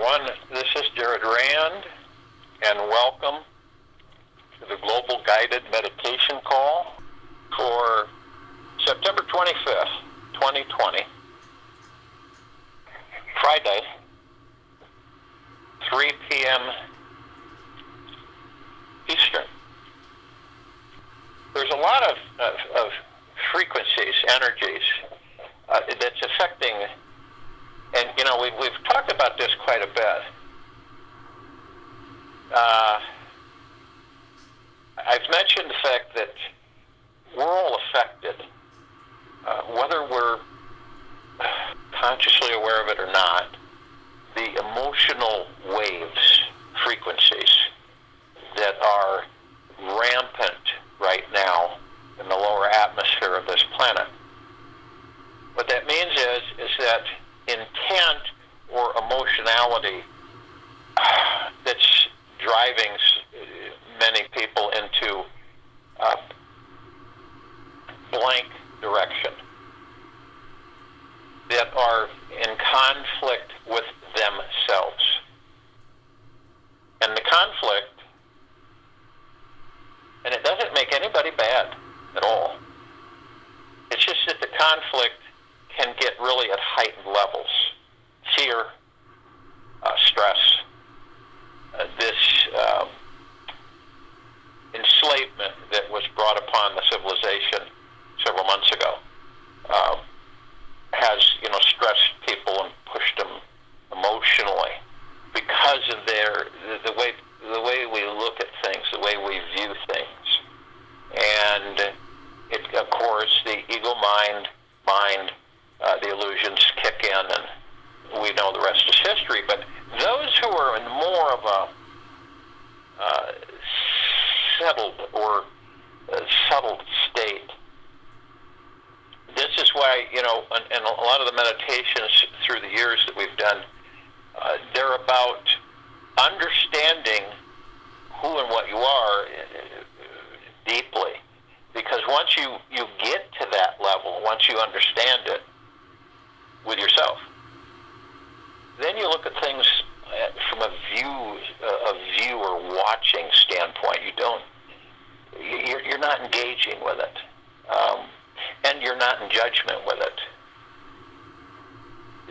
everyone. This is Jared Rand, and welcome to the Global Guided Meditation Call for September 25th, 2020, Friday, 3 p.m. Eastern. There's a lot of frequencies, energies that's affecting, and we've talked about this quite a bit. I've mentioned the fact that we're all affected, whether we're consciously aware of it or not. The emotional waves, frequencies that are rampant right now in the lower atmosphere of this planet. What that means is that intent or emotionality that's driving many people into blank direction, that are in conflict with themselves. And the conflict, and it doesn't make anybody bad at all. It's just that the conflict can get really at heightened levels. Fear, stress, this enslavement that was brought upon the civilization several months ago has, stressed people and pushed them emotionally because of the way we look at things, the way we view things. And it, of course, the ego mind, the illusions kick in, and we know the rest is history. But those who are in more of a settled or subtle state, this is why, and a lot of the meditations through the years that we've done, they're about understanding who and what you are deeply. Because once you get to that level, once you understand it with yourself, then you look at things from a view or watching standpoint. You're not engaging with it, and you're not in judgment with it.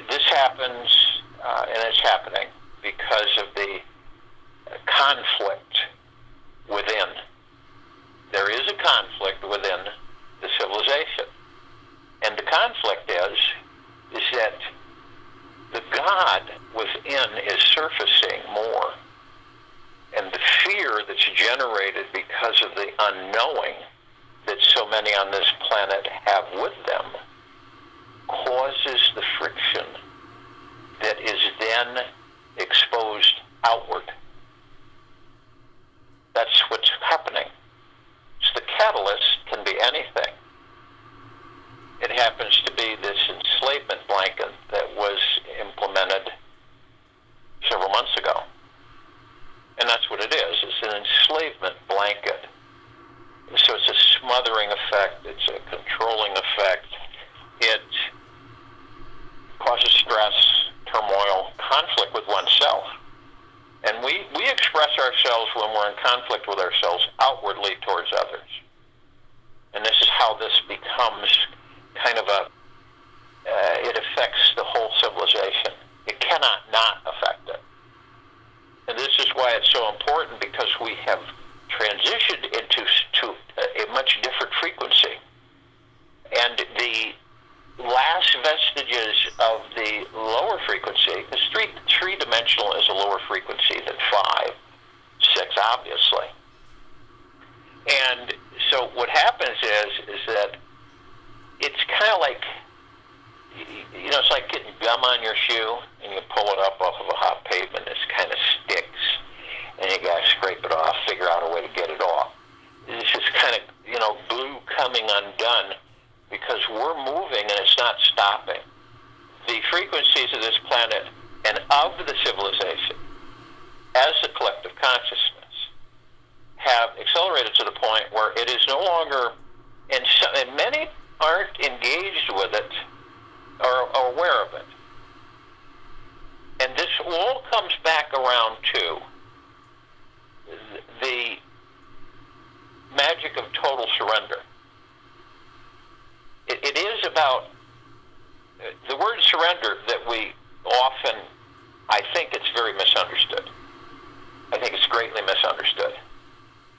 This happens, and it's happening because of the conflict within. There is a conflict within the civilization. And the conflict is that the God within is surfacing more. And the fear that's generated because of the unknowing that so many on this planet have with them causes the friction that is then exposed outward. That's what's happening. The catalyst can be anything. It happens to be this enslavement blanket that was implemented several months ago. And that's what it is. It's an enslavement blanket. So it's a smothering effect. It's a controlling effect. It causes stress, turmoil, conflict with oneself. And we express ourselves when we're in conflict with ourselves outwardly towards others. And this is how this becomes kind of it affects the whole civilization. It cannot not affect it. And this is why it's so important, because we have transitioned into a much different frequency. And the last vestiges of the lower frequency, because three-dimensional is a lower frequency than 5, 6, obviously. And so what happens is that it's kind of like, it's like getting gum on your shoe, and you pull it up off of a hot pavement, it kind of sticks, and you got to scrape it off, figure out a way to get it off. It's just kind of, glue coming undone, because we're moving and it's not stopping. The frequencies of this planet and of the civilization, as a collective consciousness, have accelerated to the point where it is no longer, and many aren't engaged with it or aware of it. And this all comes back around to the magic of total surrender. It is about the word surrender that we often, I think it's very misunderstood. I think it's greatly misunderstood.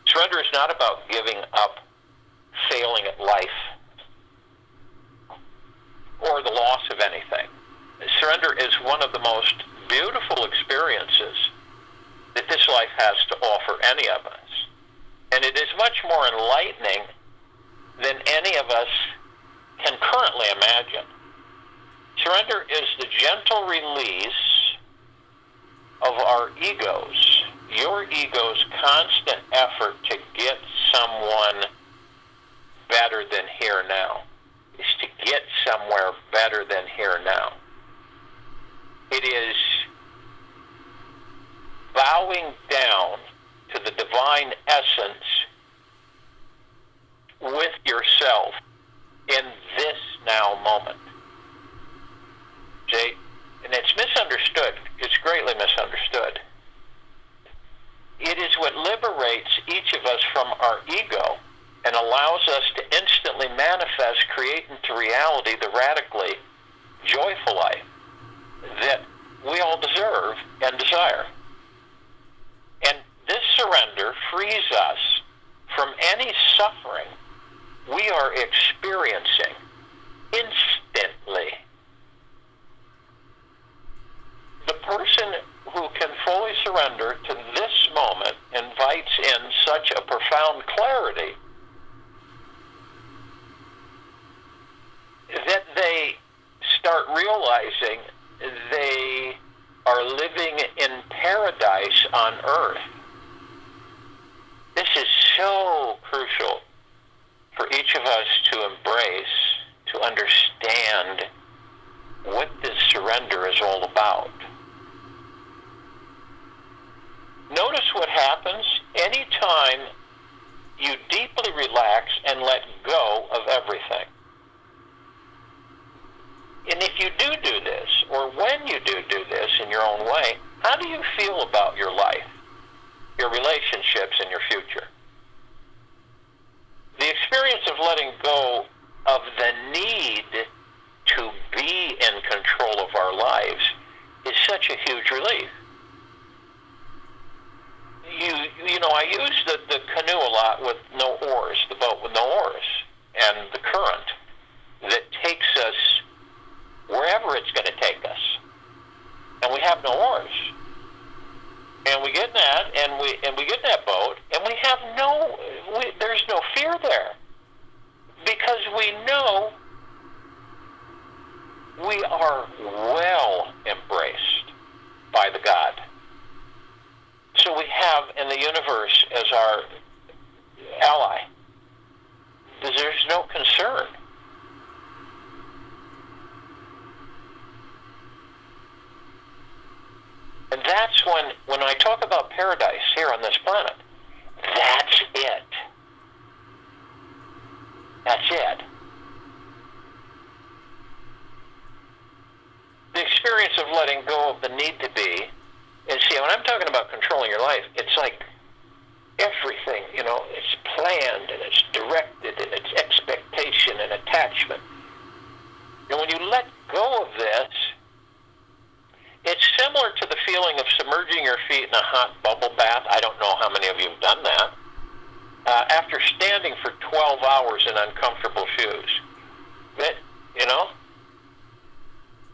Surrender is not about giving up, failing at life, or the loss of anything. Surrender is one of the most beautiful experiences that this life has to offer any of us. And it is much more enlightening than any of us can currently imagine. Surrender is the gentle release of our egos, your ego's constant effort to get someone better than here now, is to get somewhere better than here now. It is bowing down to the divine essence with yourself in this now moment. See? And it's misunderstood. It's greatly misunderstood. It is what liberates each of us from our ego and allows us to instantly manifest, create into reality the radically joyful life that we all deserve and desire. And this surrender frees us from any suffering we are experiencing instantly. The person who can fully surrender to this moment invites in such a profound clarity that they start realizing they are living in paradise on earth. This is so crucial for each of us to embrace, to understand what this surrender is all about. Notice what happens anytime you deeply relax and let go of everything. And if you do this, or when you do this in your own way, how do you feel about your life, your relationships, and your future? The experience of letting go of the need to be in control of our lives is such a huge relief. You know, I use the canoe a lot with no oars, the boat with no oars, and the current that takes us wherever it's going to take us. And we have no oars. And we get in that, and we get in that boat, and we have there's no fear there. Because we know we are well embraced by the God. So we have in the universe as our ally. There's no concern. And that's when I talk about paradise here on this planet, that's it. That's it. The experience of letting go of the need to be, and see, when I'm talking about controlling your life, it's like everything, you know, it's planned and it's directed and it's expectation and attachment. And when you let go of this, it's similar to the feeling of submerging your feet in a hot bubble bath. I don't know how many of you have done that. After standing for 12 hours in uncomfortable shoes. You know?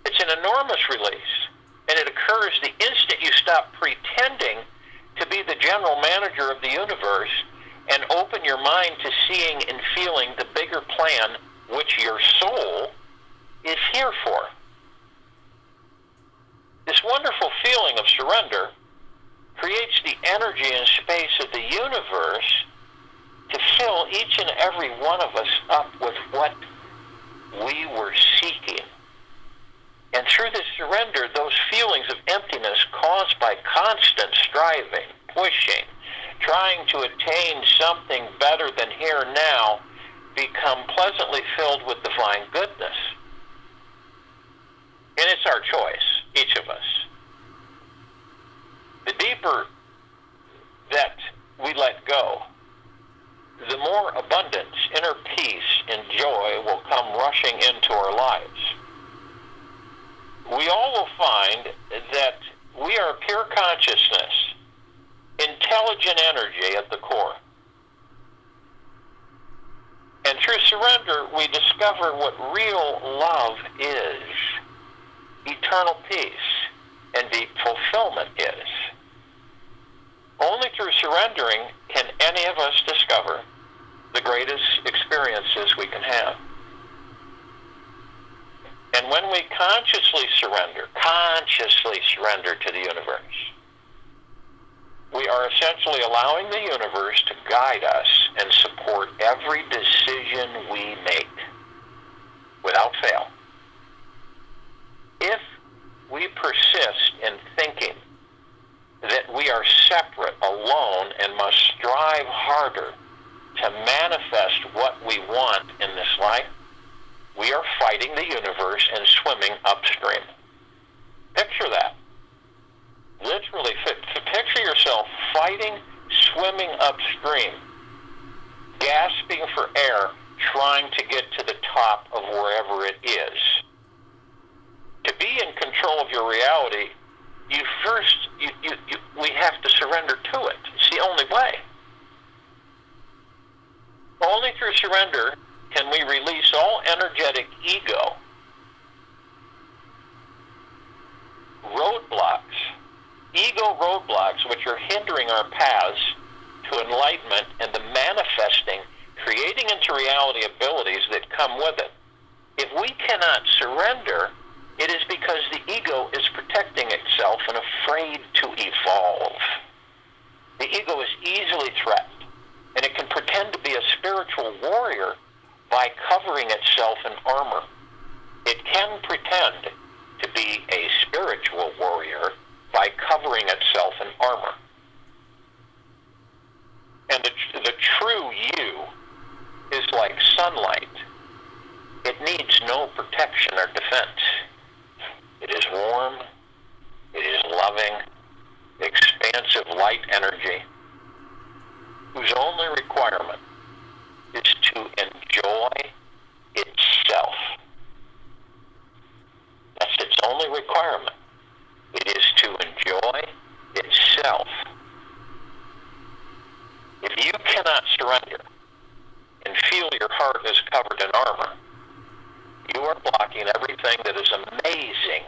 It's an enormous release. And it occurs the instant you stop pretending to be the general manager of the universe and open your mind to seeing and feeling the bigger plan which your soul is here for. This wonderful feeling of surrender creates the energy and space of the universe to fill each and every one of us up with what we were seeking. And through this surrender, those feelings of emptiness caused by constant striving, pushing, trying to attain something better than here now, become pleasantly filled with divine goodness. And it's our choice, each of us. the more abundance, inner peace, and joy will come rushing into our lives. We all will find that we are pure consciousness, intelligent energy at the core. And through surrender, we discover what real love is, eternal peace, and deep fulfillment is. Only through surrendering can any of us discover the greatest experiences we can have. And when we consciously surrender to the universe, we are essentially allowing the universe to guide us and support every decision we make without fail. If we persist in thinking that we are separate, alone, and must strive harder to manifest what we want in this life, we are fighting the universe and swimming upstream. Picture that. Literally, picture yourself fighting, swimming upstream, gasping for air, trying to get to the top of wherever it is. To be in control of your reality, we have to surrender to it. It's the only way. Only through surrender can we release all energetic ego, roadblocks which are hindering our paths to enlightenment and the manifesting, creating into reality abilities that come with it. If we cannot surrender, it is because the ego is protecting itself and afraid to evolve. The ego is easily threatened, and it can pretend to be a spiritual warrior by covering itself in armor. It can pretend to be a spiritual warrior by covering itself in armor. And the true you is like sunlight. It needs no protection or defense. It is warm, it is loving, expansive light energy, whose only requirement is to enjoy itself. That's its only requirement. It is to enjoy itself. If you cannot surrender and feel your heart is covered in armor, you are blocking everything that is amazing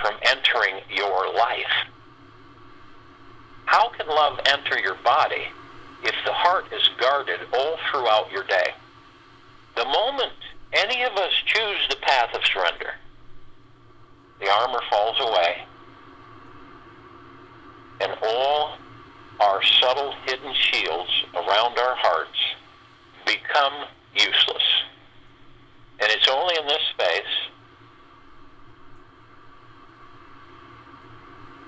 from entering your life. How can love enter your body if the heart is guarded all throughout your day? The moment any of us choose the path of surrender, the armor falls away, and all our subtle hidden shields around our hearts become useless. And it's only in this space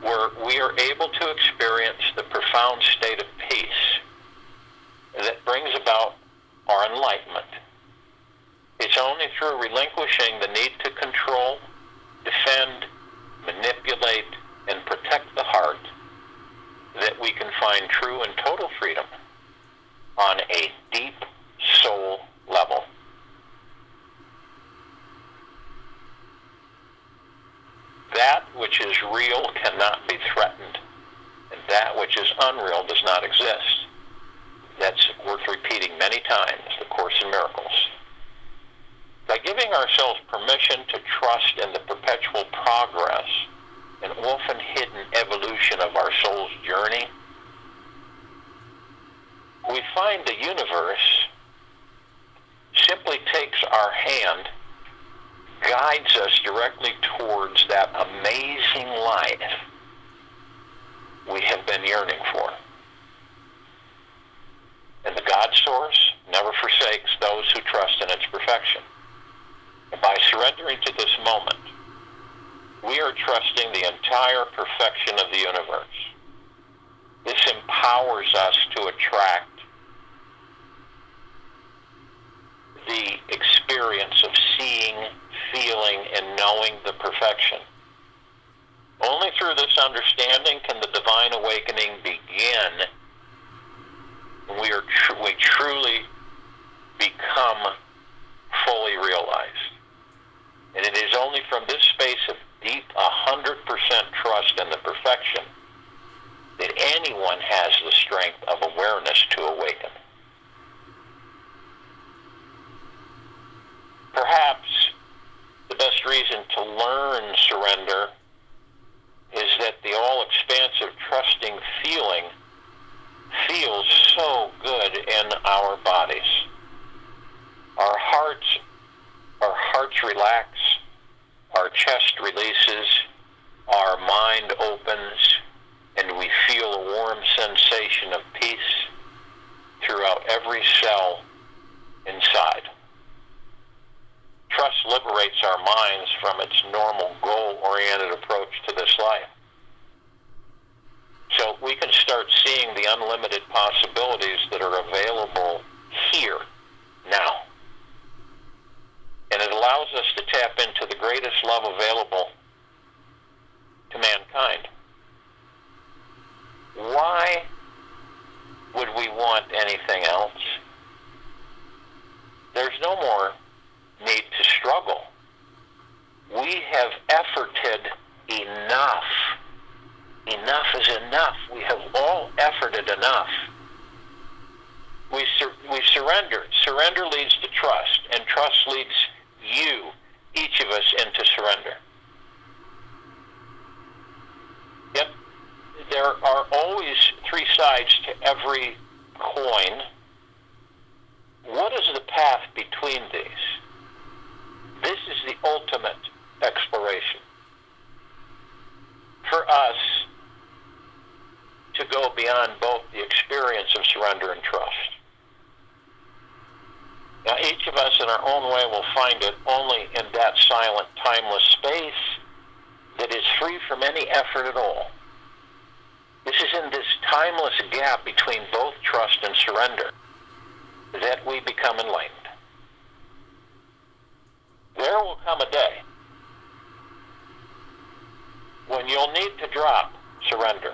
where we are able to experience the profound state of peace that brings about our enlightenment. It's only through relinquishing the need to control, defend, manipulate, and protect the heart that we can find true and total freedom on a deep soul level. That which is real cannot be threatened, and that which is unreal does not exist. That's worth repeating many times, the Course in Miracles. By giving ourselves permission to trust in the perpetual progress and often hidden evolution of our soul's journey, we find the universe simply takes our hand, guides us directly towards that amazing life we have been yearning for. And the God Source never forsakes those who trust in its perfection. And by surrendering to this moment, we are trusting the entire perfection of the universe. This empowers us to attract the experience of seeing, feeling, and knowing the perfection. Only through this understanding can the divine awakening begin. We truly our minds from its normal goal-oriented approach to this life. So we can start seeing the unlimited possibilities that are available here, now. And it allows us to tap into the greatest love available to mankind. Why would we want anything else? There's no more need to struggle. We have efforted enough. Enough is enough. We have all efforted enough. We surrender. Surrender leads to trust, and trust leads you, each of us, into surrender. Yet, there are always three sides to every coin. What is the path between these? This is the ultimate exploration. For us to go beyond both the experience of surrender and trust. Now, each of us in our own way will find it only in that silent, timeless space that is free from any effort at all. This is in this timeless gap between both trust and surrender that we become enlightened. There will come a day when you'll need to drop surrender,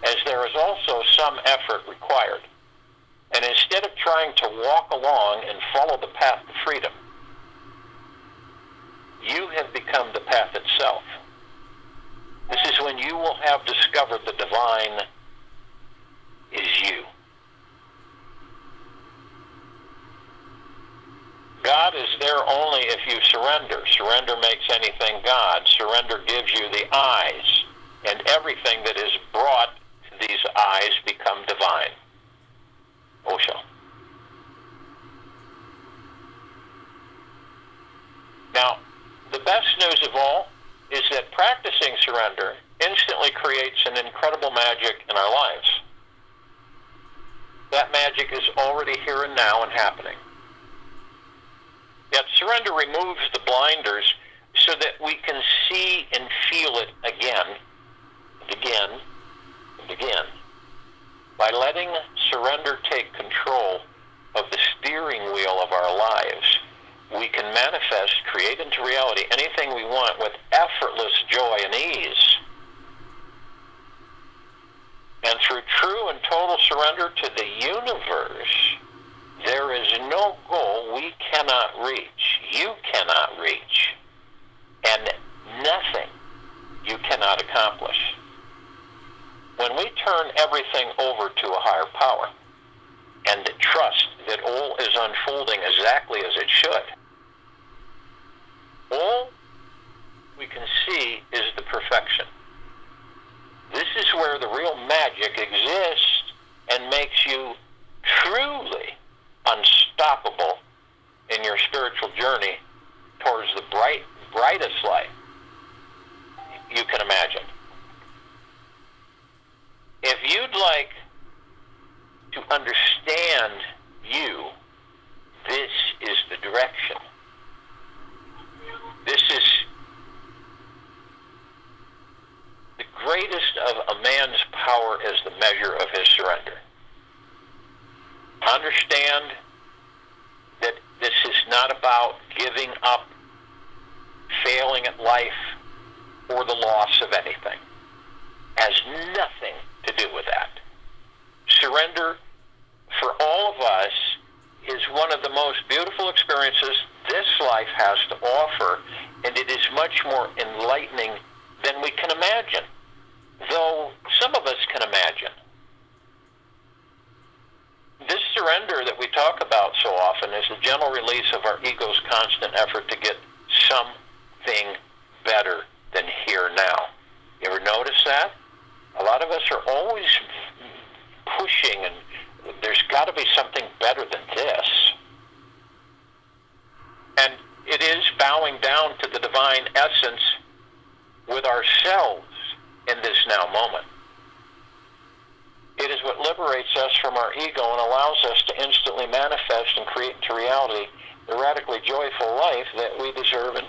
as there is also some effort required. And instead of trying to walk along and follow the path to freedom, you have become the path itself. This is when you will have discovered the divine is you. God is there only if you surrender. Surrender makes anything God. Surrender gives you the eyes, and everything that is brought to these eyes become divine. Osho. Now, the best news of all is that practicing surrender instantly creates an incredible magic in our lives. That magic is already here and now and happening. Yet surrender removes the blinders so that we can see and feel it again, and again, and again. By letting surrender take control of the steering wheel of our lives, we can manifest, create into reality anything we want with effortless joy and ease. And through true and total surrender to the universe, there is no goal we cannot reach, you cannot reach, and nothing you cannot accomplish. When we turn everything over to a higher power and trust that all is unfolding exactly as it should, all we can see is the perfection. This is where the real magic exists and makes you truly unstoppable in your spiritual journey towards the brightest light you can imagine. If you'd like to understand you, this is the direction. This is the greatest of a man's power as the measure of his surrender. Understand that this is not about giving up, failing at life, or the loss of anything. Has nothing to do with that. Surrender for all of us is one of the most beautiful experiences this life has to offer, and it is much more enlightening than we can imagine, though some of us can imagine. This surrender that we talk about so often is the gentle release of our ego's constant effort to get something better than here now. You ever notice that? A lot of us are always pushing, and there's got to be something better than this. And it is bowing down to the divine essence with ourselves in this now moment. It is what liberates us from our ego and allows us to instantly manifest and create into reality the radically joyful life that we deserve and,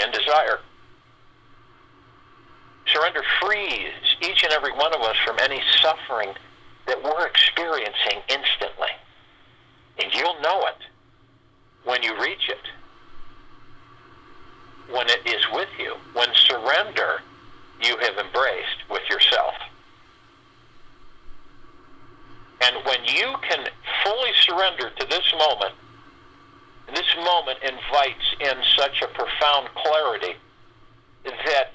and desire. Surrender frees each and every one of us from any suffering that we're experiencing instantly. And you'll know it when you reach it, when it is with you, when surrender you have embraced with yourself. And when you can fully surrender to this moment invites in such a profound clarity that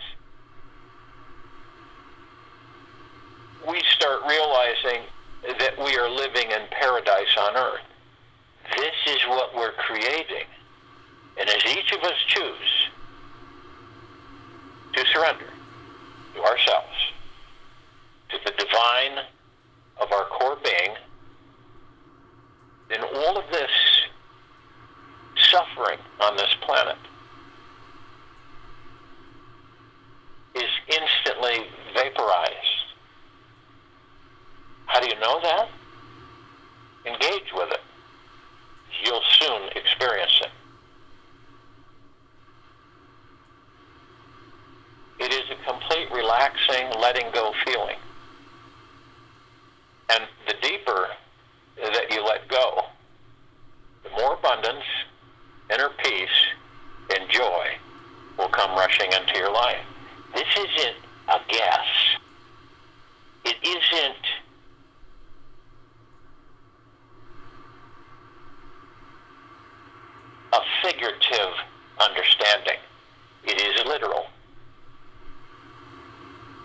we start realizing that we are living in paradise on earth. This is what we're creating. And as each of us choose to surrender to ourselves, to the divine of our core being, then all of this suffering on this planet is instantly vaporized. How do you know that? Engage with it. You'll soon experience it. It is a complete relaxing, letting go feeling. And the deeper that you let go, the more abundance, inner peace, and joy will come rushing into your life. This isn't a guess. It isn't a figurative understanding. It is literal.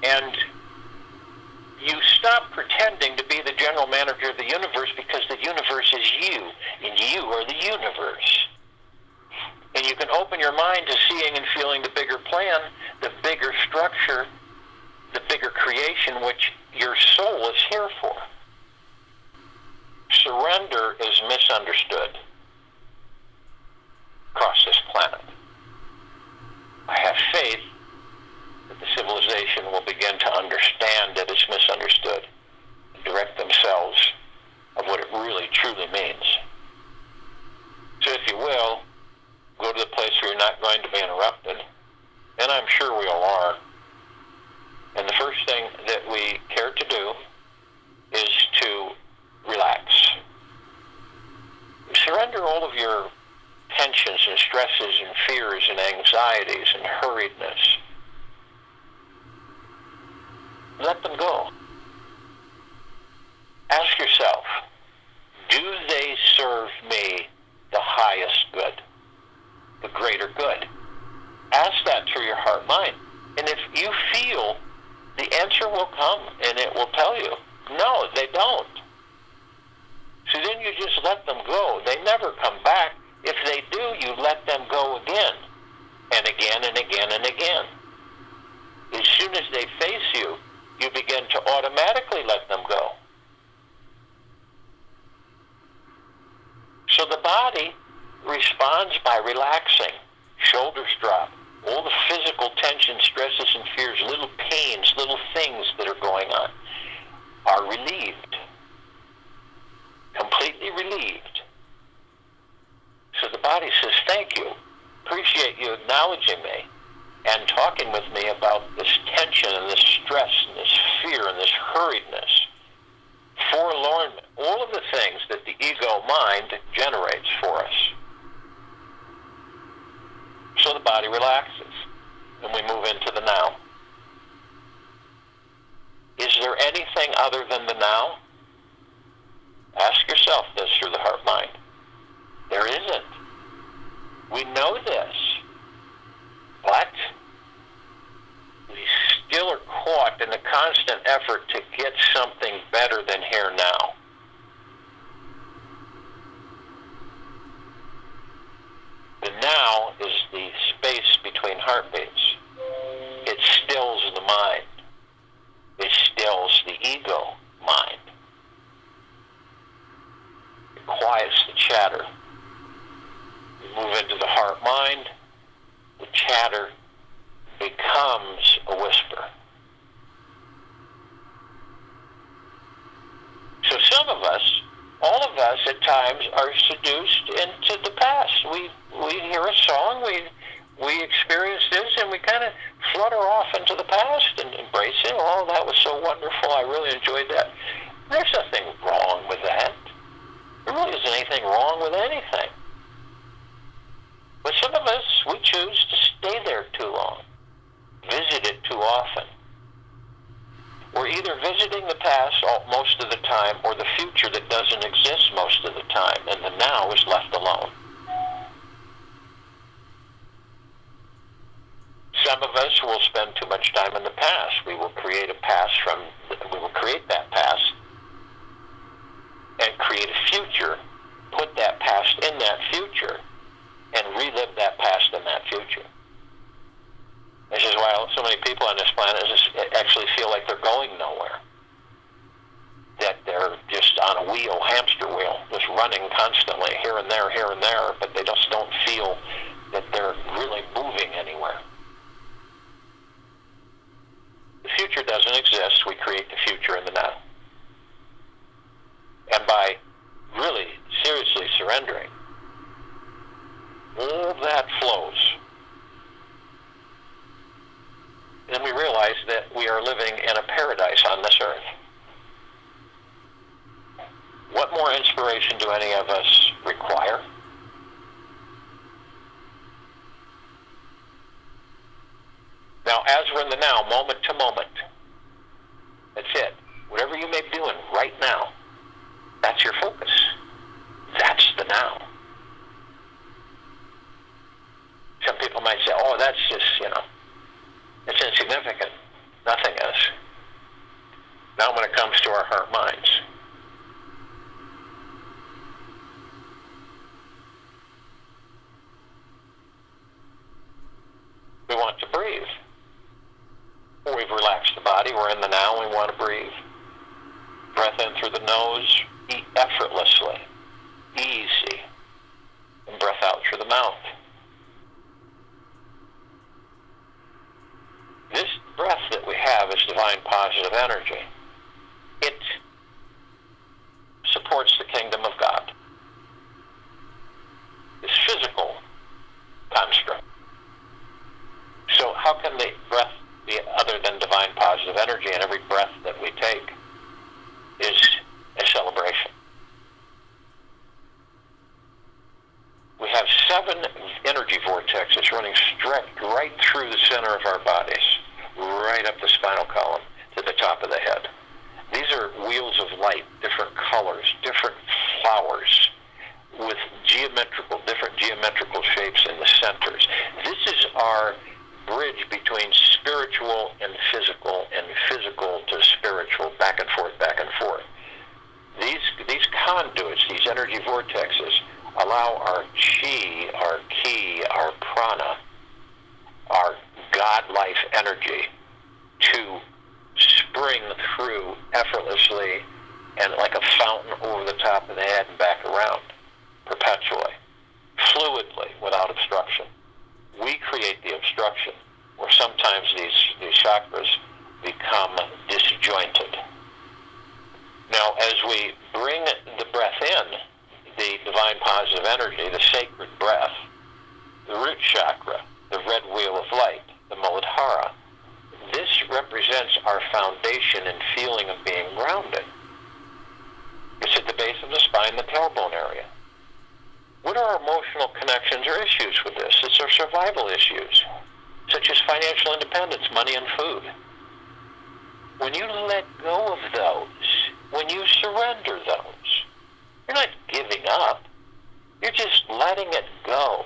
And you stop pretending to be the general manager of the universe, because the universe is you, and you are the universe. And you can open your mind to seeing and feeling the bigger plan, the bigger structure, the bigger creation which your soul is here for. Surrender is misunderstood across this planet. I have faith that the civilization will begin to understand that it's misunderstood and direct themselves of what it really truly means. So if you will, go to the place where you're not going to be interrupted, and I'm sure we all are. And the first thing that we care to do is to relax. Surrender all of your tensions and stresses and fears and anxieties and hurriedness. Let them go. Ask yourself, do they serve me the highest good, the greater good? Ask that through your heart mind. And if you feel, the answer will come and it will tell you, no, they don't. So then you just let them go. They never come back. If they do, you let them go again and again and again and again. As soon as they face you, you begin to automatically let them go. So the body responds by relaxing. Shoulders drop. All the physical tension, stresses, and fears, little pains, little things that are going on, are relieved. Completely relieved. So the body says, thank you. Appreciate you acknowledging me and talking with me about this tension and this stress and this fear and this hurriedness, forlornment, all of the things that the ego mind generates for us. So the body relaxes, and we move into the now. Is there anything other than the now? Ask yourself this through the heart mind. There isn't. We know this, but we still are caught in the constant effort to get something better than here now. The now is the space between heartbeats. It stills the mind. It stills the ego mind. It quiets the chatter. We move into the heart mind. The chatter becomes a whisper. So some of us all of us at times are seduced into the past. We hear a song, we experience this, and we kind of flutter off into the past and embrace it. Oh, that was so wonderful. I really enjoyed that. There's nothing wrong with that. There really isn't anything wrong with anything. But some of us, we choose to stay there too long, visit it too often. We're either visiting the past most of the time or the future that doesn't exist most of the time, and the now is left alone. Some of us will spend too much time in the past. We will create that past and create a future, put that past in that future, and relive that past in that future. This is why so many people on this planet actually feel like they're going nowhere. That they're just on a wheel, hamster wheel, just running constantly here and there, but they just don't feel that they're really moving anywhere. The future doesn't exist. We create the future in the now. And by really seriously surrendering, all that flows. Then we realize that we are living in a paradise on this earth. What more inspiration do any of us require? Now, as we're in the now, moment to moment, that's it. Whatever you may be doing right now, that's your focus. That's the now. Some people might say, oh, that's just, it's insignificant. Nothing is. Now when it comes to our heart minds, we want to breathe. We've relaxed the body, we're in the now, we want to breathe. Breath in through the nose, effortlessly, easy, and breath out through the mouth. This breath that we have is divine positive energy. It supports the kingdom of God. This physical construct. So how can the breath be other than divine positive energy? And every breath that we take is a celebration. We have 7 energy vortexes running right through the center of our bodies, right up the spinal column to the top of the head. These are wheels of light, different colors, different flowers, with different geometrical shapes in the centers. This is our bridge between spiritual and physical to spiritual, back and forth, back and forth. These conduits, these energy vortexes, allow our chi, our ki, our prana, our God-life energy to spring through effortlessly and like a fountain over the top of the head and back around, perpetually, fluidly, without obstruction. We create the obstruction, where sometimes these chakras become disjointed. Now, as we bring the breath in, the divine positive energy, the sacred breath, the root chakra, the red wheel of light, the Muladhara, this represents our foundation and feeling of being grounded. It's at the base of the spine, the tailbone area. What are our emotional connections or issues with this? It's our survival issues, such as financial independence, money, and food. When you let go of those, when you surrender those, you're not giving up. You're just letting it go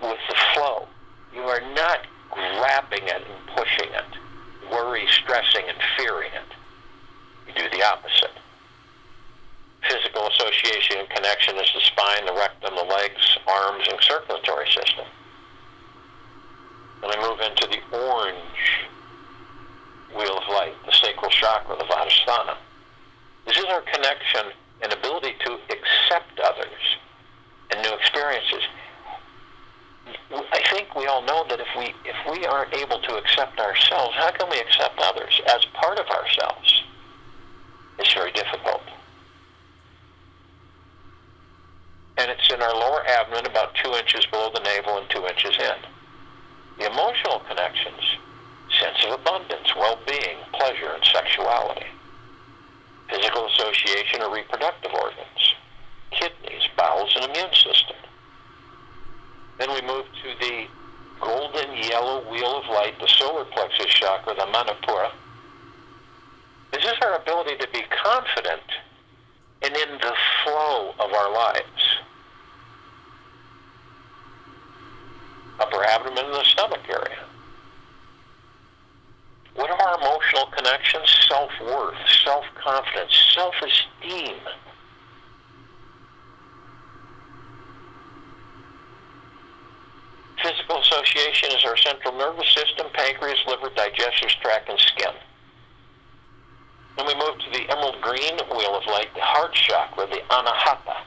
with the flow. You are not grabbing it and pushing it, worry, stressing, and fearing it. You do the opposite. Physical association and connection is the spine, the rectum, the legs, arms, and circulatory system. Then we move into the orange wheel of light, the sacral chakra, the Vadasthana. This is our connection and ability to accept others and new experiences. I think we all know that if we aren't able to accept ourselves, how can we accept others as part of ourselves? It's very difficult. our lower abdomen about 2 inches below the navel and 2 inches in. The emotional connections, sense of abundance, well-being, pleasure, and sexuality. Physical association or reproductive organs, kidneys, bowels, and immune system. Then we move to the golden yellow wheel of light, the solar plexus chakra, the Manipura. This is our ability to be confident and in the flow of our lives. Upper abdomen and the stomach area. What are our emotional connections? Self-worth, self-confidence, self-esteem. Physical association is our central nervous system, pancreas, liver, digestive tract, and skin. Then we move to the emerald green wheel of light, the heart chakra, the Anahata.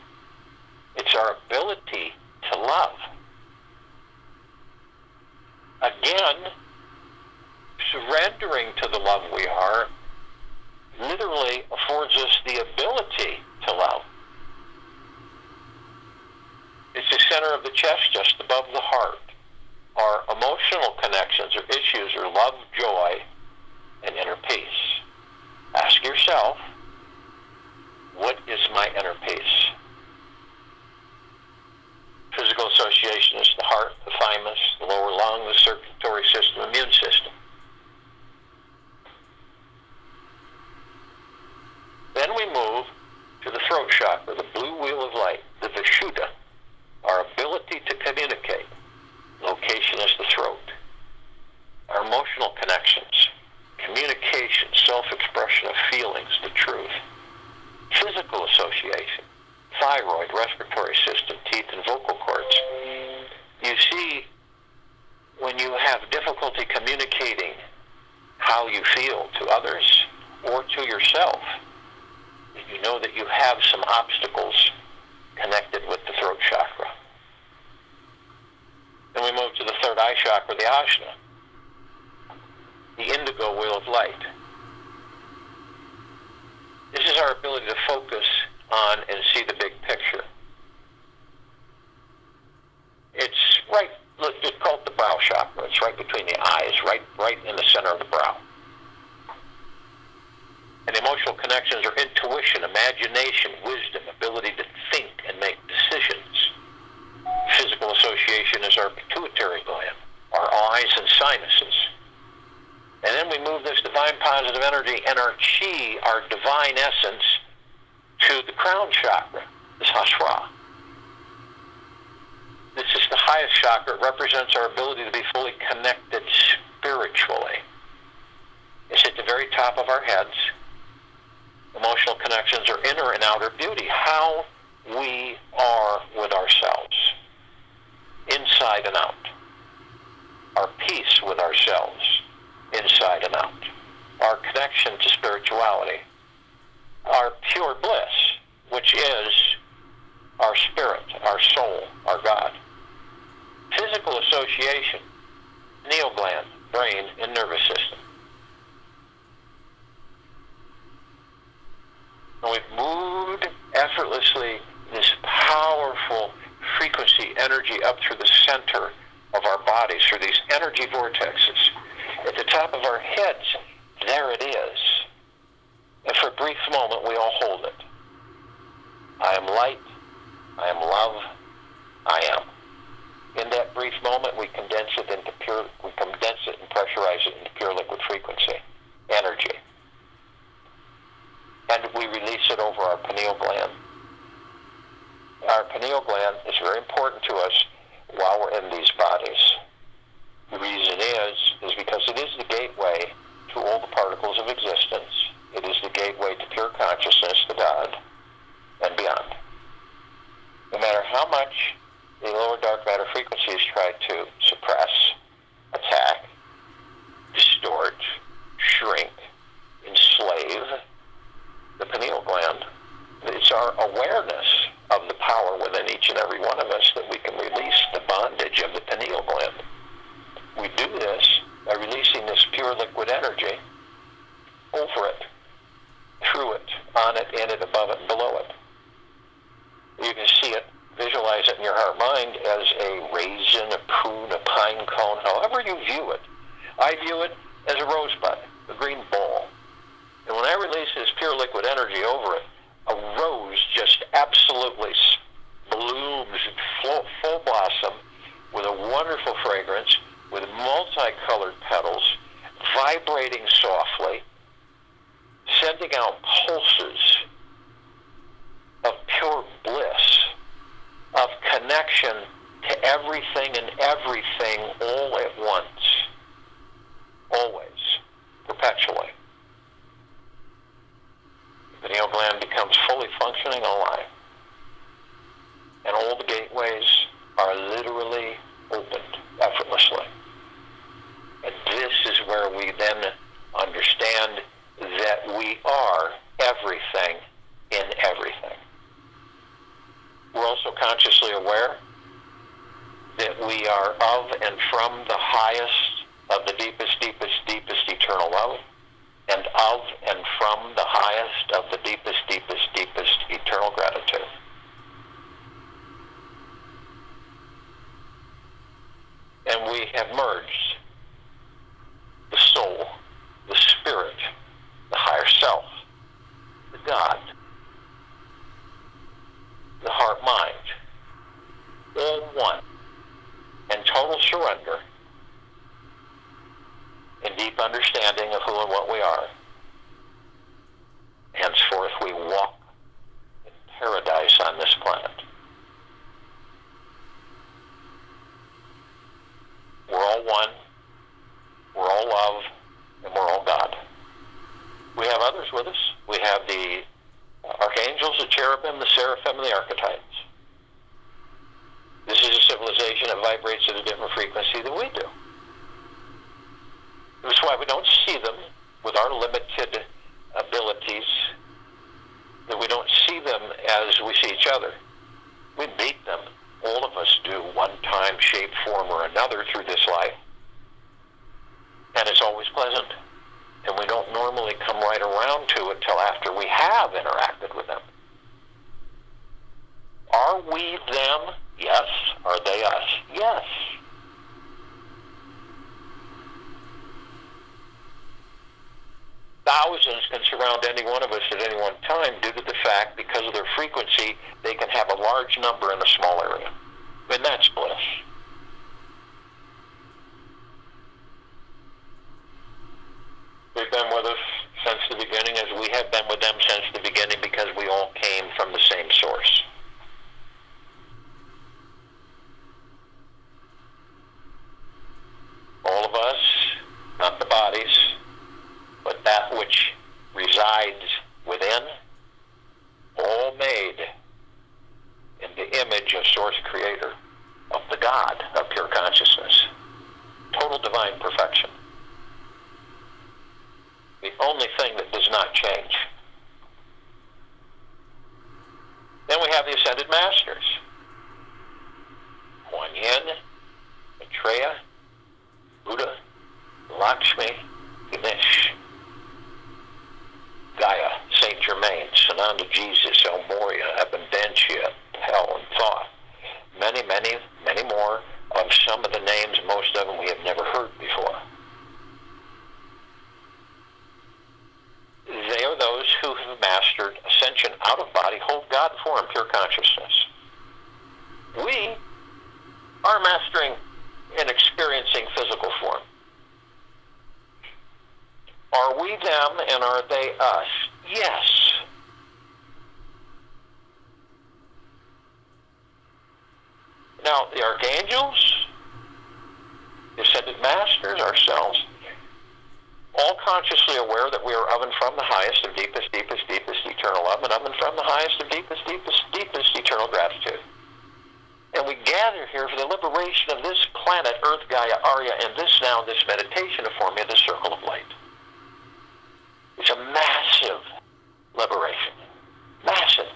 It's our ability to love. Again, surrendering to the love we are literally affords us the ability to love. It's the center of the chest, just above the heart. Our emotional connections or issues are love, joy, and inner peace. Ask yourself, what is my inner peace? Physical association is the heart, the thymus, the lower lung, the circulatory system, immune system. Then we move to the throat chakra, the blue wheel of light, the Vishuddha, our ability to communicate. Location is the throat. Our emotional connections, communication, self-expression of feelings, the truth. Physical association, thyroid, respiratory system, teeth, and vocal cords. You see, when you have difficulty communicating how you feel to others or to yourself, you know that you have some obstacles connected with the throat chakra. Then we move to the third eye chakra, the Ajna, the indigo wheel of light. This is our ability to focus on and see the big picture. It's right, it's called the brow chakra. It's right between the eyes, right in the center of the brow. And emotional connections are intuition, imagination, wisdom, ability to think and make decisions. Physical association is our pituitary gland, our eyes and sinuses. And then we move this divine positive energy and our chi, our divine essence, to the crown chakra, the Sahasrara. This is the highest chakra. It represents our ability to be fully connected spiritually. It's at the very top of our heads. Emotional connections are inner and outer beauty, how we are with ourselves, inside and out. Our peace with ourselves, inside and out. Our connection to spirituality. Our pure bliss, which is our spirit, our soul, our God. Physical association, pineal gland, brain, and nervous system. And we've moved effortlessly this powerful frequency energy up through the center of our bodies, through these energy vortexes. At the top of our heads, there it is. And for a brief moment, we all hold it. I am light. I am love. I am. In that brief moment, we condense it and pressurize it into pure liquid frequency, energy. And we release it over our pineal gland. Our pineal gland is very important to us while we're in these bodies. The reason is because it is the gateway to all the particles of existence. It is the gateway to pure consciousness, to God, and beyond. No matter how much the lower dark matter frequencies try to suppress, attack, distort, shrink, enslave the pineal gland, it's our awareness of the power within each and every one of us that we can release the bondage of the pineal gland. We do this by releasing this pure liquid energy over it, through it, on it, in it, above it, and below it. You can see it, visualize it in your heart mind as a raisin, a prune, a pine cone, however you view it. I view it as a rosebud, a green ball. And when I release this pure liquid energy over it, a rose just absolutely blooms, full blossom, with a wonderful fragrance, with multicolored petals, vibrating softly, sending out pulses of pure bliss, of connection to everything and everything all at once, always, perpetually. The pineal gland becomes fully functioning and alive. And all the gateways are literally opened effortlessly. And this is where we then understand that we are everything in everything. We're also consciously aware that we are of and from the highest of the deepest, deepest, deepest eternal love, and of and from the highest of the deepest, deepest, deepest eternal gratitude. And we have merged the soul, the spirit, the higher self, the God, the heart-mind, all one, and total surrender and deep understanding of who and what we are. Henceforth, we walk in paradise on this planet. We're all one, we're all love, and we're all God. We have others with us. We have the archangels, the cherubim, the seraphim, and the archetypes. This is a civilization that vibrates at a different frequency than we do. That's why we don't see them with our limited abilities, that we don't see them as we see each other. We meet them. All of us do, one time, shape, form, or another through this life. And it's always pleasant. And we don't normally come right around to it till after we have interacted with them. Are we them? Yes. Are they us? Yes. Thousands can surround any one of us at any one time due to the fact, because of their frequency, they can have a large number in a small area. And that's bliss. They've been with us since the beginning, as we have been with them since the beginning, because we all came from the same source. All of us, not the bodies, but that which resides within, all made in the image of Source Creator, of the God of pure consciousness. Total divine perfection. The only thing that does not change. Then we have the Ascended Masters. Kuan Yin, Maitreya, Buddha, Lakshmi, Ganesh, Gaia, Saint Germain, Sananda Jesus, El Moria, Abundantia, Hell, and Thoth. Many, many, many more of some of the names, most of them we have never heard before. They are those who have mastered ascension out of body, whole God form, pure consciousness. We are mastering and experiencing physical form. Are we them and are they us? Yes. Now, the archangels, the ascended masters, ourselves, all consciously aware that we are of and from the highest of deepest, deepest, deepest eternal love, and of and from the highest of deepest, deepest, deepest eternal gratitude. And we gather here for the liberation of this planet, Earth, Gaia, Arya, and this now, this meditation to form the circle of light. It's a massive liberation. Massive.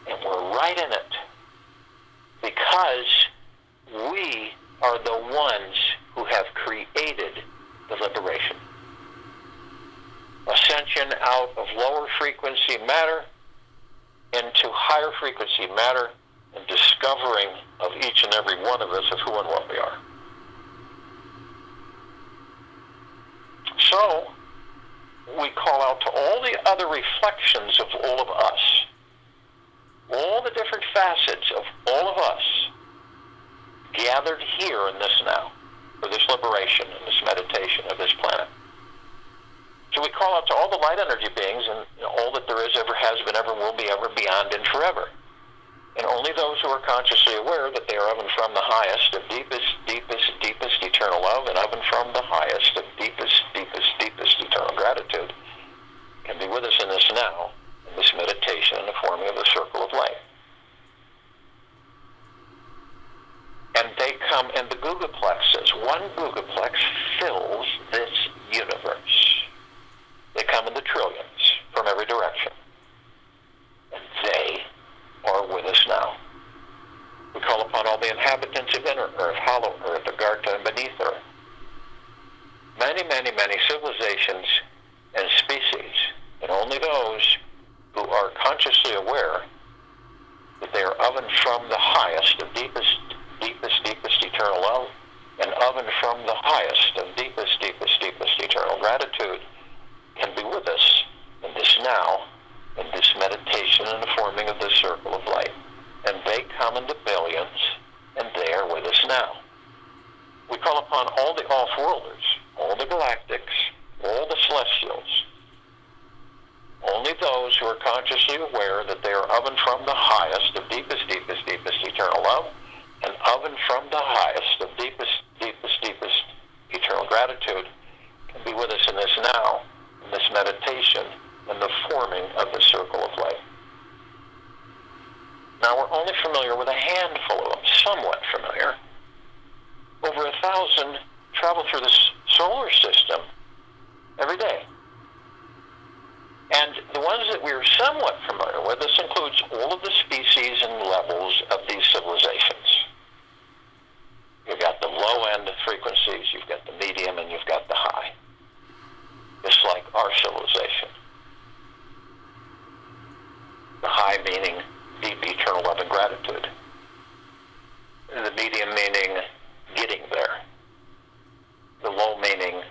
And we're right in it. Because we are the ones who have created the liberation. Ascension out of lower frequency matter into higher frequency matter and discovering of each and every one of us of who and what we are. So, we call out to all the other reflections of all of us, all the different facets of all of us, gathered here in this now, for this liberation and this meditation of this planet. So we call out to all the light energy beings and all that there is, ever has been, ever will be, ever, beyond, and forever. And only those who are consciously aware that they are of and from the highest of deepest, deepest, deepest eternal love, and of and from the highest of deepest, deepest, deepest eternal gratitude can be with us in this now, in this meditation and the forming of the circle of light. And they come in the gugaplexes. One gugaplex fills this universe. They come in the trillions from every direction. And they are with us now. We call upon all the inhabitants of inner earth, hollow earth, Agartha, and beneath earth. Many, many, many civilizations and species, and only those who are consciously aware that they are of and from the highest of deepest, deepest, deepest eternal love, and of and from the highest of deepest, deepest, deepest eternal gratitude, can be with us in this now, in this meditation and the forming of this circle of light. And they come into billions, and they are with us now. We call upon all the off-worlders, all the galactics, all the celestials, only those who are consciously aware that they are of and from the highest of deepest, deepest, deepest eternal love, and of and from the highest of deepest, deepest, deepest eternal gratitude, can be with us in this now, in this meditation, and the forming of the circle of light. Now, we're only familiar with a handful of them, somewhat familiar. Over 1,000 travel through this solar system every day. And the ones that we're somewhat familiar with, this includes all of the species and levels of these civilizations. You've got the low-end frequencies, you've got the medium, and you've got the high. Just like our civilization. The high meaning deep eternal love and gratitude. The medium meaning getting there. The low meaning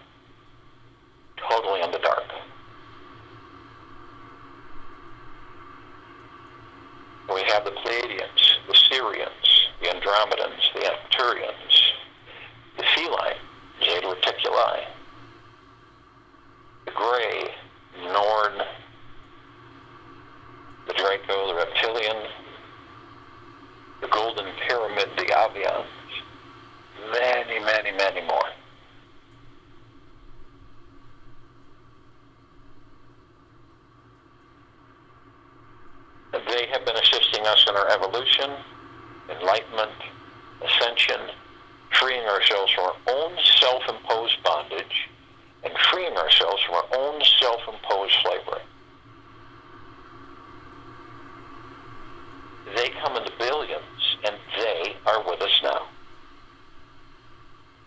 totally in the dark. We have the Pleiadians, the Sirians, the Andromedans, the Arcturians, the Feline, Zeta Reticuli, the Gray, Norn, the Draco, the Reptilian, the Golden Pyramid, the Avians, many, many, many more. They have been assisting us in our evolution, enlightenment, ascension, freeing ourselves from our own self-imposed bondage, and freeing ourselves from our own self-imposed slavery. They come into billions, and they are with us now.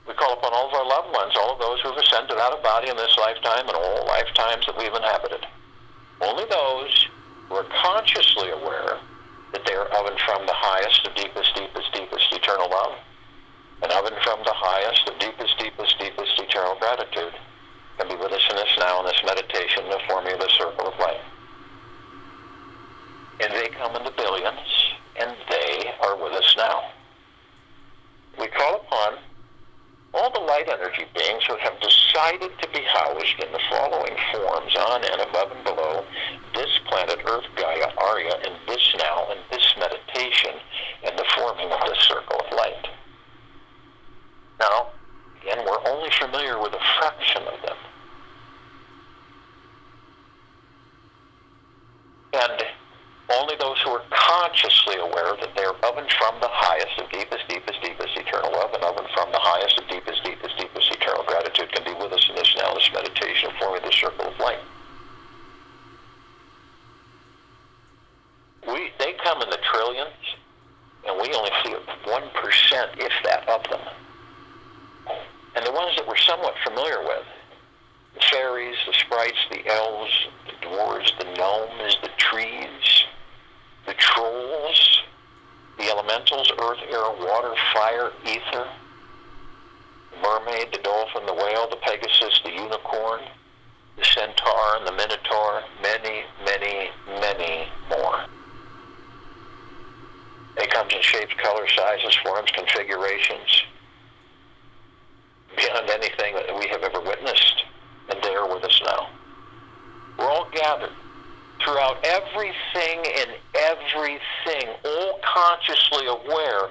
We call upon all of our loved ones, all of those who have ascended out of body in this lifetime and all lifetimes that we've inhabited. Only those who are consciously aware that they are of and from the highest of deepest, deepest, deepest eternal love, and of and from the highest of deepest, deepest, deepest eternal gratitude, can be with us in this now, in this meditation, in the forming of the circle of light. And they come into billions, and they are with us now. We call upon all the light energy beings who have decided to be housed in the following forms on and above and below this planet, Earth, Gaia, Arya, in this now, in this meditation, and the forming of this circle of light. Now, again, we're only familiar with a fraction of them. And only those who are consciously aware that they are of and from the highest of deepest, deepest, deepest eternal love, and of and from the highest of deepest, deepest, deepest eternal gratitude can be with us in this now, this meditation, forming the circle of light. They come in the trillions, and we only see 1%, if that, of them. And the ones that we're somewhat familiar with, the fairies, the sprites, the elves, the dwarves, the gnomes, the trees, the trolls, the elementals, earth, air, water, fire, ether, the mermaid, the dolphin, the whale, the pegasus, the unicorn, the centaur, and the minotaur, many, many, many more. It comes in shapes, colors, sizes, forms, configurations, beyond anything that we have ever witnessed, and they are with us now. We're all gathered throughout everything and everything, all consciously aware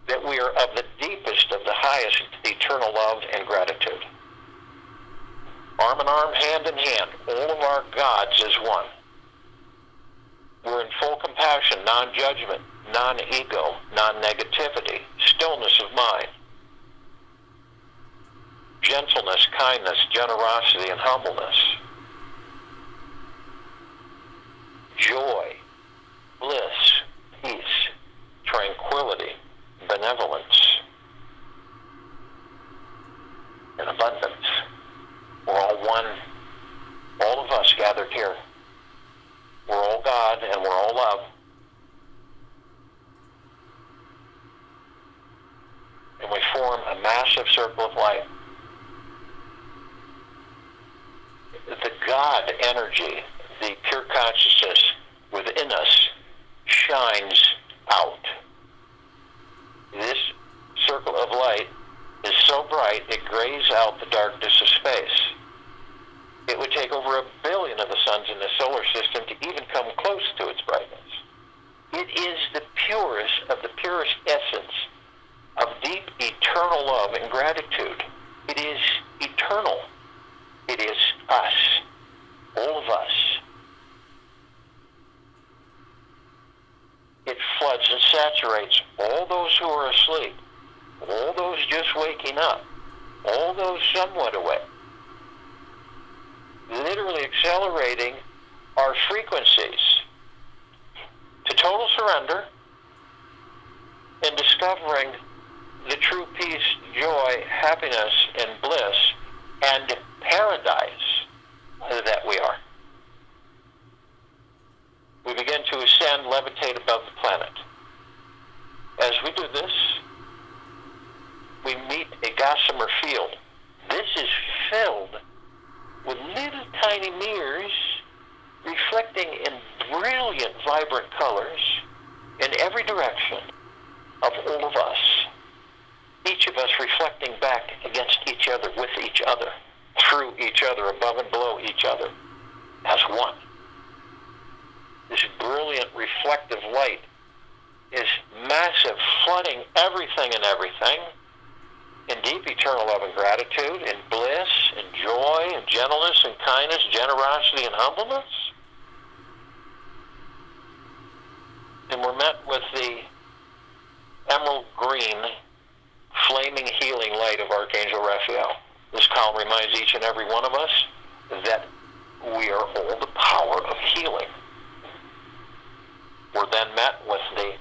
that we are of the deepest of the highest eternal love and gratitude. Arm in arm, hand in hand, all of our gods is one. We're in full compassion, non-judgment, non-ego, non-negativity, stillness of mind, gentleness, kindness, generosity, and humbleness, joy, bliss, peace, tranquility, benevolence, and abundance. We're all one, all of us gathered here. We're all God and we're all love. And we form a massive circle of light. The God energy, the pure consciousness within us, shines out. This circle of light is so bright it grays out the darkness of space. It would take over 1 billion of the suns in the solar system to even come close to its brightness. It is the purest of the purest essence of deep eternal love and gratitude. It is eternal. It is us, all of us. It floods and saturates all those who are asleep, all those just waking up, all those somewhat awake, literally accelerating our frequencies to total surrender and discovering the true peace, joy, happiness, and bliss, and paradise that we are. We begin to ascend, levitate above the planet. As we do this, we meet a gossamer field. This is filled with little tiny mirrors reflecting in brilliant, vibrant colors in every direction of all of us. Each of us reflecting back against each other, with each other, through each other, above and below each other, as one. This brilliant reflective light is massive, flooding everything and everything in deep eternal love and gratitude, in bliss, and joy, and gentleness, and kindness, generosity, and humbleness. And we're met with the emerald green, flaming healing light of Archangel Raphael. This column reminds each and every one of us that we are all the power of healing. We're then met with the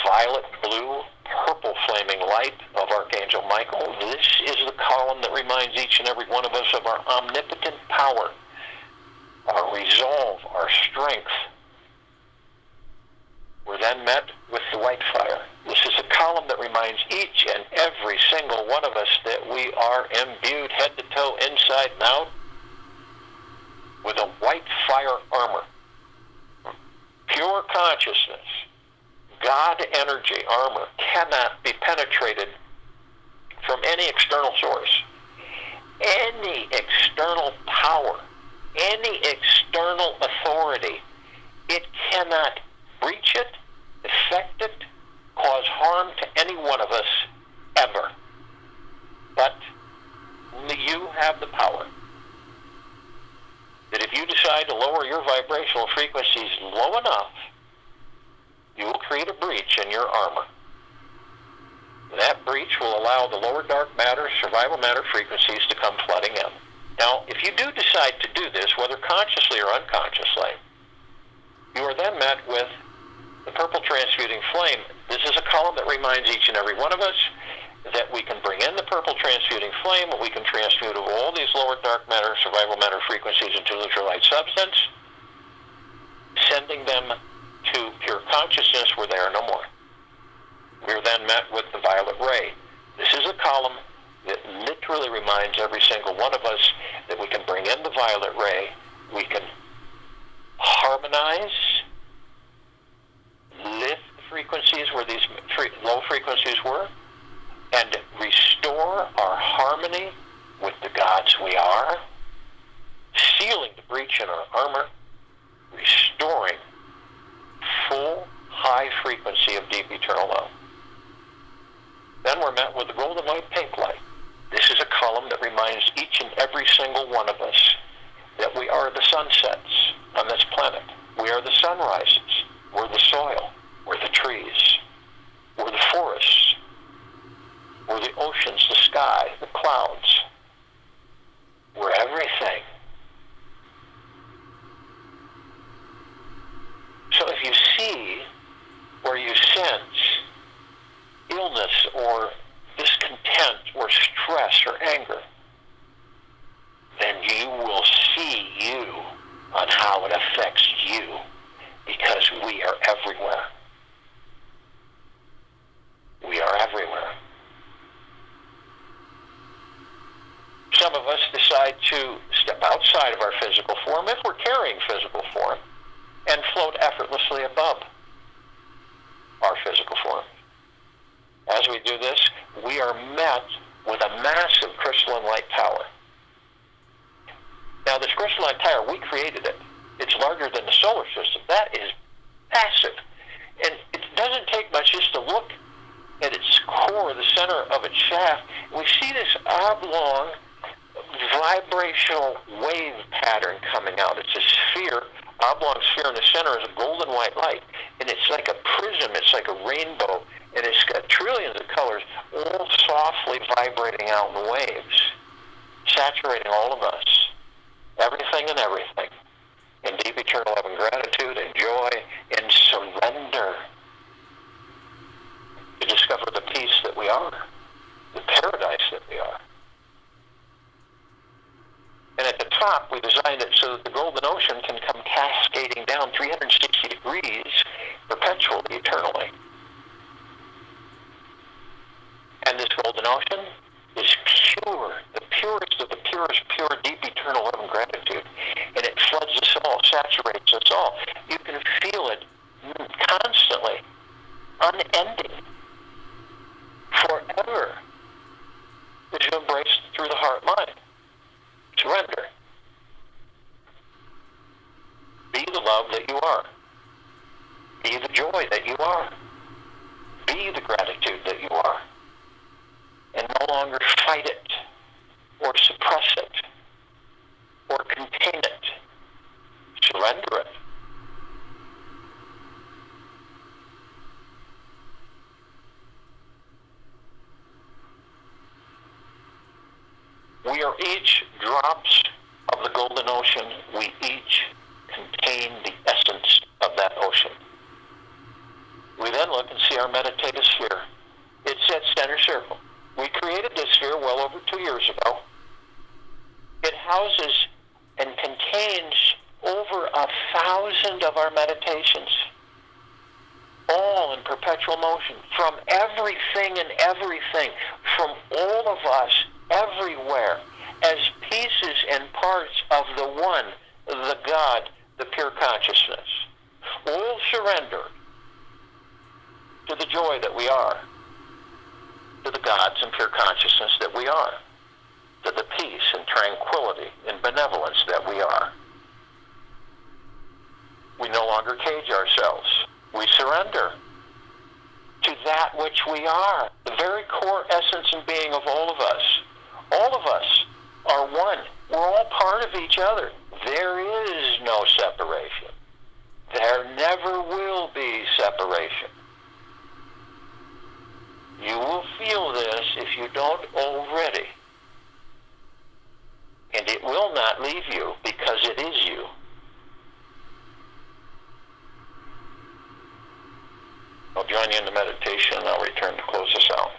violet, blue, purple flaming light of Archangel Michael. This is the column that reminds each and every one of us of our omnipotent power, our resolve, our strength. We're then met with the white fire. This is a column that reminds each and every single one of us that we are imbued head to toe, inside and out, with a white fire armor. Pure consciousness, God energy armor cannot be penetrated from any external source. Any external power, any external authority, it cannot breach it, affect it, cause harm to any one of us, ever. But you have the power that if you decide to lower your vibrational frequencies low enough, you will create a breach in your armor. That breach will allow the lower dark matter, survival matter frequencies to come flooding in. Now, if you do decide to do this, whether consciously or unconsciously, you are then met with the purple transmuting flame. This is a column that reminds each and every one of us that we can bring in the purple transmuting flame, we can transmute all these lower dark matter, survival matter frequencies into neutralized substance, sending them to pure consciousness where they are no more. We are then met with the violet ray. This is a column that literally reminds every single one of us that we can bring in the violet ray, we can harmonize, lift the frequencies where these low frequencies were, and restore our harmony with the gods we are, sealing the breach in our armor, restoring full high frequency of deep eternal love. Then we're met with the golden white pink light. This is a column that reminds each and every single one of us that we are the sunsets on this planet. We are the sunrises. We're the soil. We're the trees. We're the forests. We're the oceans, the sky, the clouds. We're everything. So if you see or you sense illness or discontent or stress or anger, then you will see you on how it affects you, because we are everywhere. We are everywhere. Some of us decide to step outside of our physical form, if we're carrying physical form, and float effortlessly above our physical form. As we do this, we are met with a massive crystalline light tower. Now, this crystalline tower, we created it. It's larger than the solar system. That is massive. And it doesn't take much just to look at its core, the center of its shaft. We see this oblong vibrational wave pattern coming out. It's a sphere, oblong sphere in the center is a golden white light, and it's like a prism, it's like a rainbow, and it's got trillions of colors all softly vibrating out in waves, saturating all of us, everything and everything, in deep eternal love and gratitude and joy and surrender to discover the peace that we are, the paradise that we are. And at the top, we designed it so that the golden ocean can come cascading down 360 degrees perpetually, eternally. And this golden ocean is pure, the purest of the purest, pure, deep, eternal love and gratitude. And it floods us all, saturates us all. You can feel it constantly, unending, forever, as you embrace through the heart-mind. Surrender. Be the love that you are. Be the joy that you are. Be the gratitude that you are. And no longer fight it, or suppress it, or contain it. Surrender it. We are each drops of the golden ocean. We each contain the essence of that ocean. We then look and see our meditative sphere. It's that center circle. We created this sphere well over 2 years ago. It houses and contains over 1,000 of our meditations, all in perpetual motion, from everything and everything, from all of us, everywhere, as pieces and parts of the one, the God, the pure consciousness. All surrender to the joy that we are, to the gods and pure consciousness that we are, to the peace and tranquility and benevolence that we are. We no longer cage ourselves. We surrender to that which we are, the very core essence and being of all of us. All of us are one. We're all part of each other. There is no separation. There never will be separation. You will feel this if you don't already. And it will not leave you, because it is you. I'll join you in the meditation, and I'll return to close us out.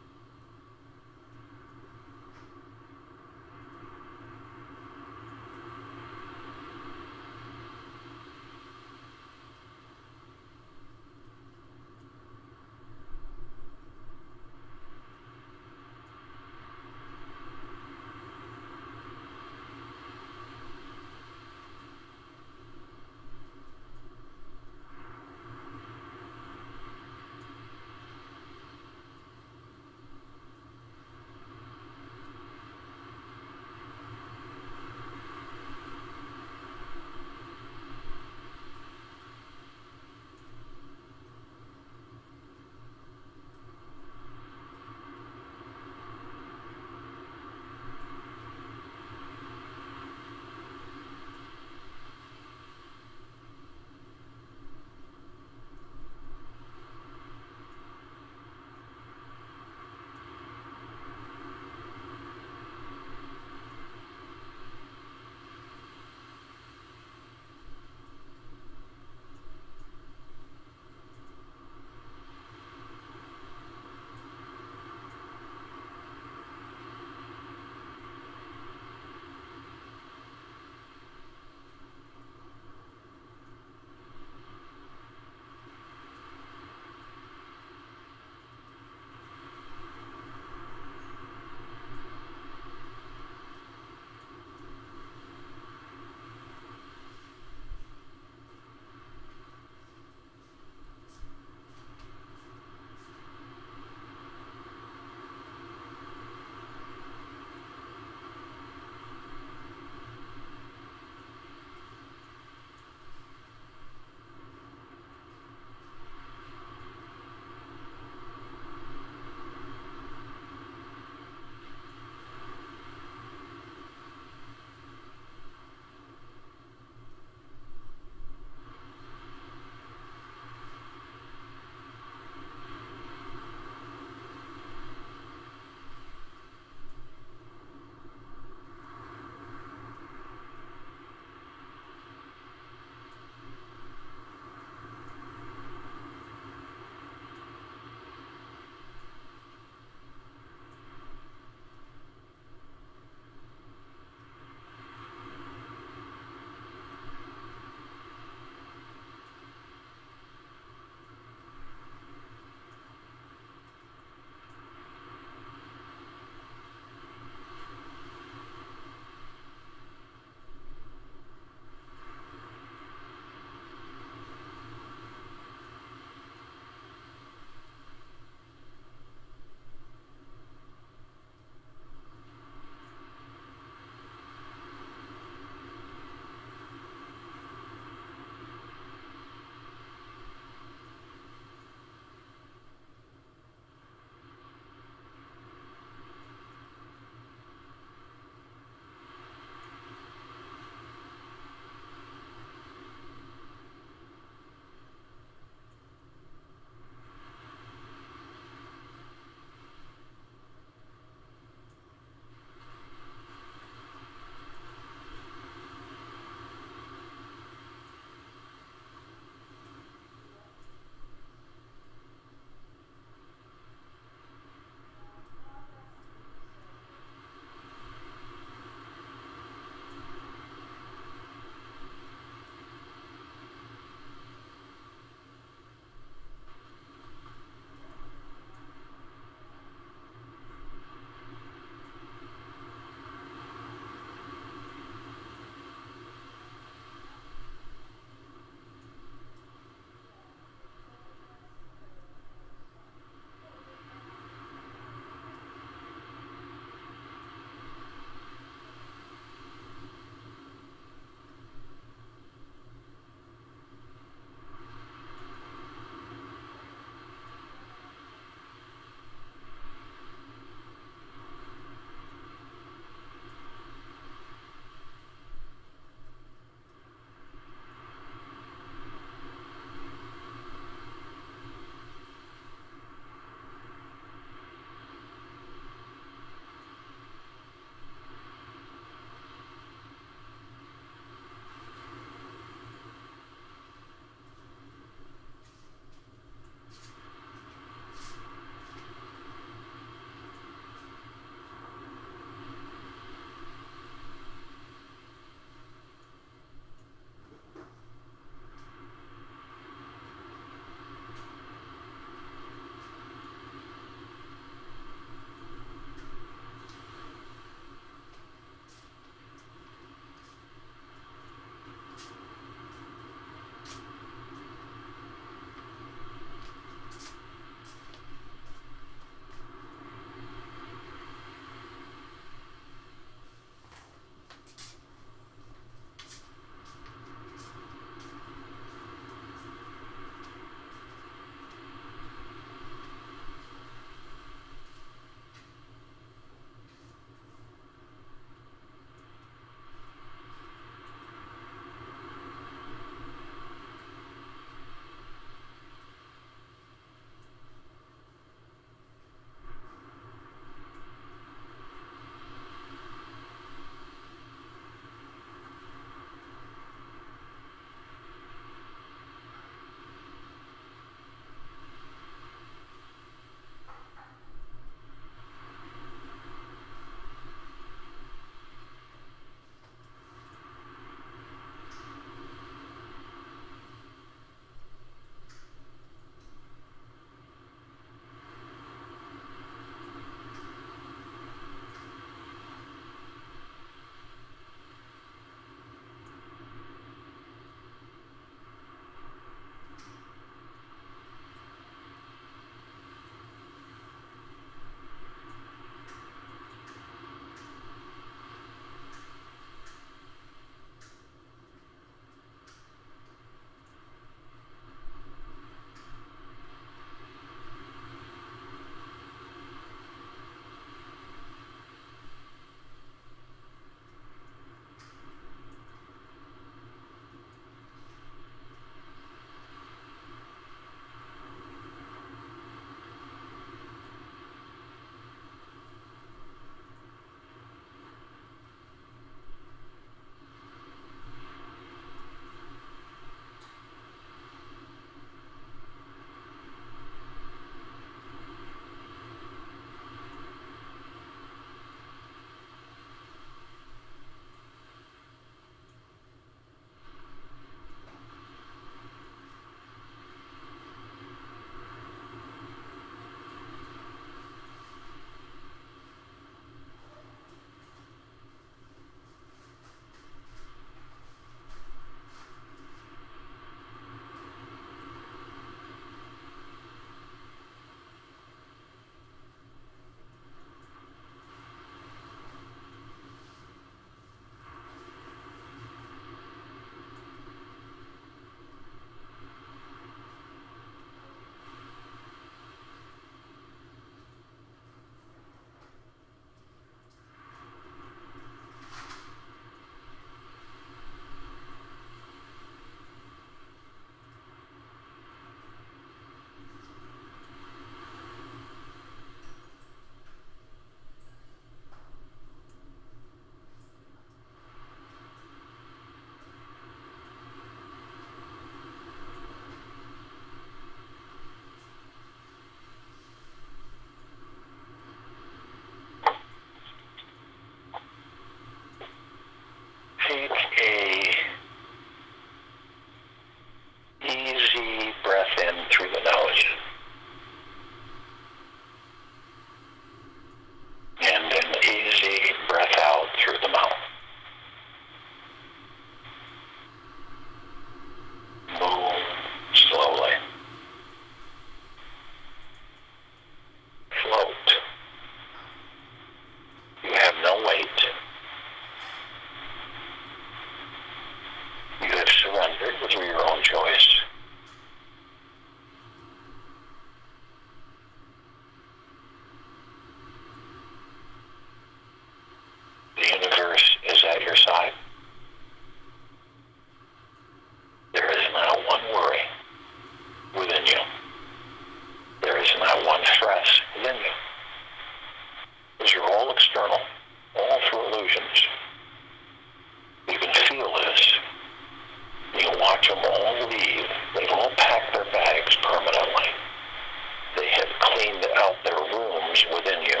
cleaned out their rooms within you.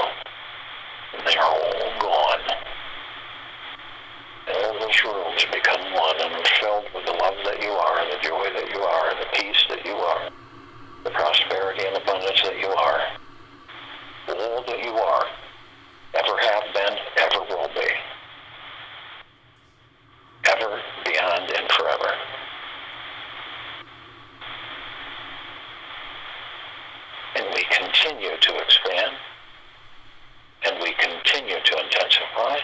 And they are all gone. And all those rooms become one and are filled with the love that you are, and the joy that you are, and the peace that you are, the prosperity and abundance that you are. All that you are, ever have been, ever will be. Ever, beyond, and forever. And we continue to expand, and we continue to intensify,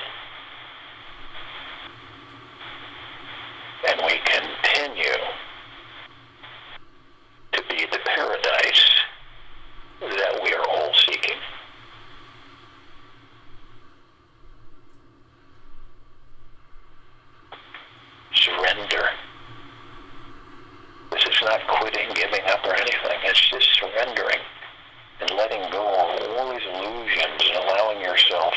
and we continue to be the paradise that we are all seeking. Surrender. This is not quitting, giving up, or anything. It's just surrendering and letting go of all these illusions and allowing yourself